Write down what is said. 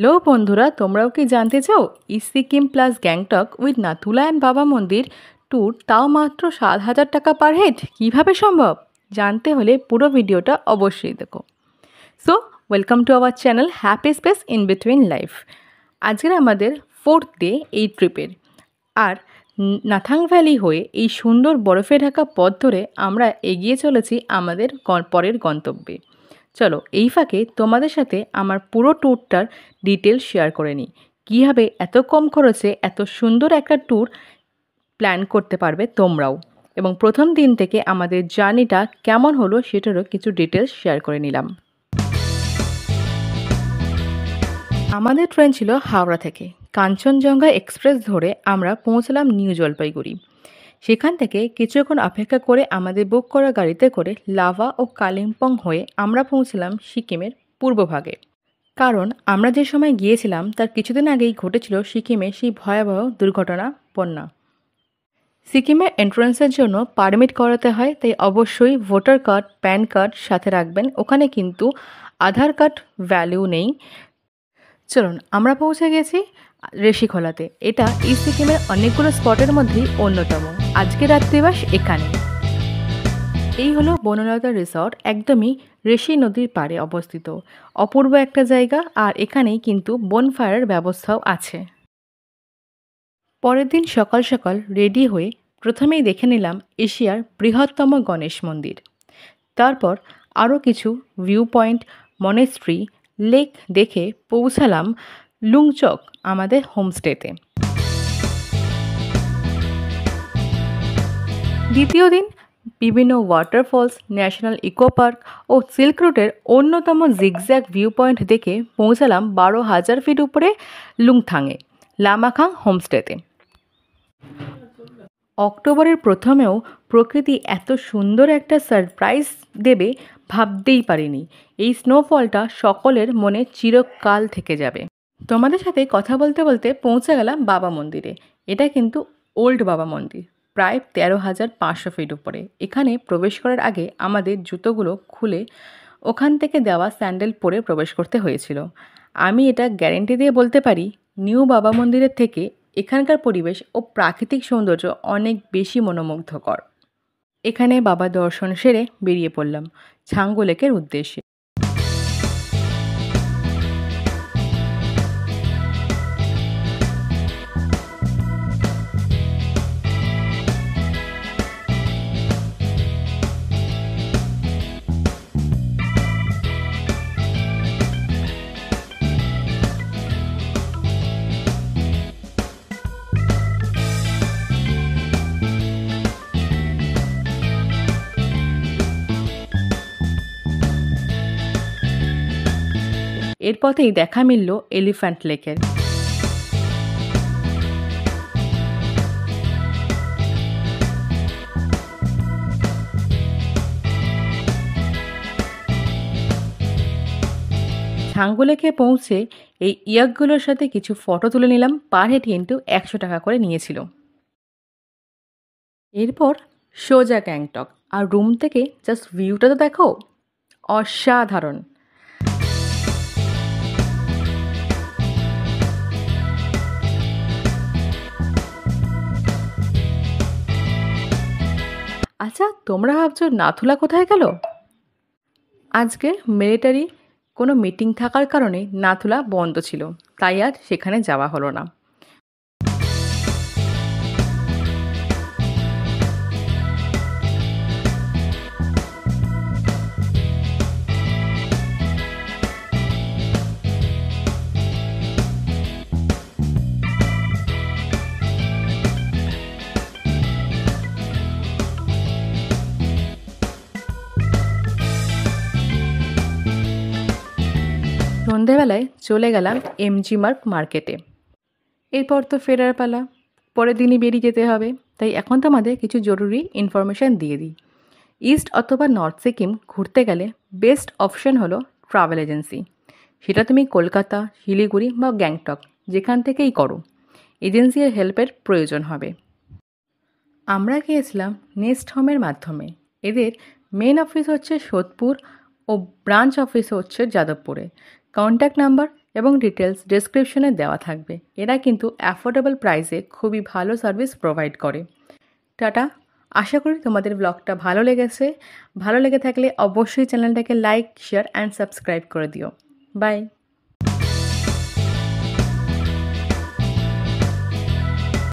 Hello বন্ধুরা, তোমরাও কি জানতে চাও Sikkim plus Gangtok with Nathula and বাবা মন্দির ট্যুর, তাও মাত্র 7,000 টাকা পার হেড কীভাবে সম্ভব? জানতে হলে পুরো ভিডিওটা অবশ্যই দেখো। So welcome to our channel happy space in between life. আজকের আমাদের 4th ডে এই ট্রিপের। আর নাথাং ভ্যালি হয়ে এই সুন্দর বরফে ঢাকা পথ ধরে আমরা এগিয়ে চলেছি আমাদের পরের গন্তব্যে। চলো এই ফাঁকে তোমাদের সাথে আমার পুরো ট্যুরটার ডিটেলস শেয়ার করে নিই। কীভাবে এত কম খরচে এত সুন্দর একটা ট্যুর প্ল্যান করতে পারবে তোমরাও, এবং প্রথম দিন থেকে আমাদের জার্নিটা কেমন হলো সেটারও কিছু ডিটেলস শেয়ার করে নিলাম। আমাদের ট্রেন ছিল হাওড়া থেকে। কাঞ্চনজঙ্ঘা এক্সপ্রেস ধরে আমরা পৌঁছলাম নিউ জলপাইগুড়ি। সেখান থেকে কিছুক্ষণ অপেক্ষা করে আমাদের বুক করা গাড়িতে করে লাভা ও কালিম্পং হয়ে আমরা পৌঁছলাম সিকিমের পূর্বভাগে। কারণ আমরা যে সময় গিয়েছিলাম তার কিছুদিন আগেই ঘটেছিল সিকিমে সেই ভয়াবহ দুর্ঘটনা বন্যা। সিকিমের এন্ট্রান্সের জন্য পারমিট করাতে হয়, তাই অবশ্যই ভোটার কার্ড, প্যান কার্ড সাথে রাখবেন। ওখানে কিন্তু আধার কার্ড ভ্যালু নেই। চলুন, আমরা পৌঁছে গেছি ঋষিখোলাতে। এটা সিকিমের অনেকগুলো স্পটের মধ্যেই অন্যতম। আজকে রাত্রিবাস এখানে। এই হলো বনলতা রিসর্ট, একদমই ঋষি নদীর পাড়ে অবস্থিত। অপূর্ব একটা জায়গা, আর এখানেই কিন্তু বনফায়ারের ব্যবস্থাও আছে। পরের দিন সকাল সকাল রেডি হয়ে প্রথমেই দেখে নিলাম এশিয়ার বৃহত্তম গণেশ মন্দির। তারপর আরও কিছু ভিউ পয়েন্ট, মনেস্ট্রি, লেক দেখে পৌঁছালাম লুংচক আমাদের হোমস্টেতে। দ্বিতীয় দিন বিভিন্ন ওয়াটারফলস, ন্যাশনাল ইকো পার্ক ও সিল্ক রুটের অন্যতম জিগজ্যাগ ভিউ পয়েন্ট দেখে পৌঁছালাম 12,000 ফিট উপরে লুংথাংয়ে লামাখাং হোমস্টেতে। অক্টোবরের প্রথমেও প্রকৃতি এত সুন্দর একটা সারপ্রাইজ দেবে ভাবতেই পারিনি। এই স্নোফলটা সকলের মনে চিরকাল থেকে যাবে। তোমাদের সাথে কথা বলতে বলতে পৌঁছে গেলাম বাবা মন্দিরে। এটা কিন্তু ওল্ড বাবা মন্দির, প্রায় 13,500 ফিট উপরে। এখানে প্রবেশ করার আগে আমাদের জুতোগুলো খুলে ওখান থেকে দেওয়া স্যান্ডেল পরে প্রবেশ করতে হয়েছিল। আমি এটা গ্যারেন্টি দিয়ে বলতে পারি, নিউ বাবা মন্দিরের থেকে এখানকার পরিবেশ ও প্রাকৃতিক সৌন্দর্য অনেক বেশি মনোমুগ্ধকর। এখানে বাবা দর্শন সেরে বেরিয়ে পড়লাম ছাঙ্গু লেকের উদ্দেশ্যে। এর পথেই দেখা মিলল এলিফ্যান্ট লেকের। ছাঙ্গু লেকে পৌঁছে এই ইয়াকগুলোর সাথে কিছু ফটো তুলে নিলাম। পার হেড কিন্তু 100 টাকা করে নিয়েছিল। এরপর সোজা গ্যাংটক। আর রুম থেকে জাস্ট ভিউটা তো দেখো, অসাধারণ। আচ্ছা, তোমরা ভাবছো নাথুলা কোথায় গেল? আজকে মিলিটারি কোনো মিটিং থাকার কারণে নাথুলা বন্ধ ছিল, তাই আর সেখানে যাওয়া হলো না। সন্ধেবেলায় চলে গেলাম এমজি মার্গ মার্কেটে। এরপর তো ফেরার পালা, পরের দিনই বেরিয়ে যেতে হবে। তাই এখন তোমাদের কিছু জরুরি ইনফরমেশান দিয়ে দিই। ইস্ট অথবা নর্থ সিকিম ঘুরতে গেলে বেস্ট অপশন হলো ট্রাভেল এজেন্সি। সেটা তুমি কলকাতা, শিলিগুড়ি বা গ্যাংটক যেখান থেকেই করো, এজেন্সির হেল্পের প্রয়োজন হবে। আমরা গিয়েছিলাম নেস্ট হোমের মাধ্যমে। এদের মেন অফিস হচ্ছে সোদপুর ও ব্রাঞ্চ অফিস হচ্ছে যাদবপুরে। কন্ট্যাক্ট নাম্বার এবং ডিটেলস ডেসক্রিপশনে দেওয়া থাকবে। এরা কিন্তু অ্যাফোর্ডেবল প্রাইসে খুবই ভালো সার্ভিস প্রোভাইড করে। টাটা। আশা করি তোমাদের ব্লগটা ভালো লেগেছে। ভালো লেগে থাকলে অবশ্যই চ্যানেলটাকে লাইক, শেয়ার অ্যান্ড সাবস্ক্রাইব করে দিও। বাই।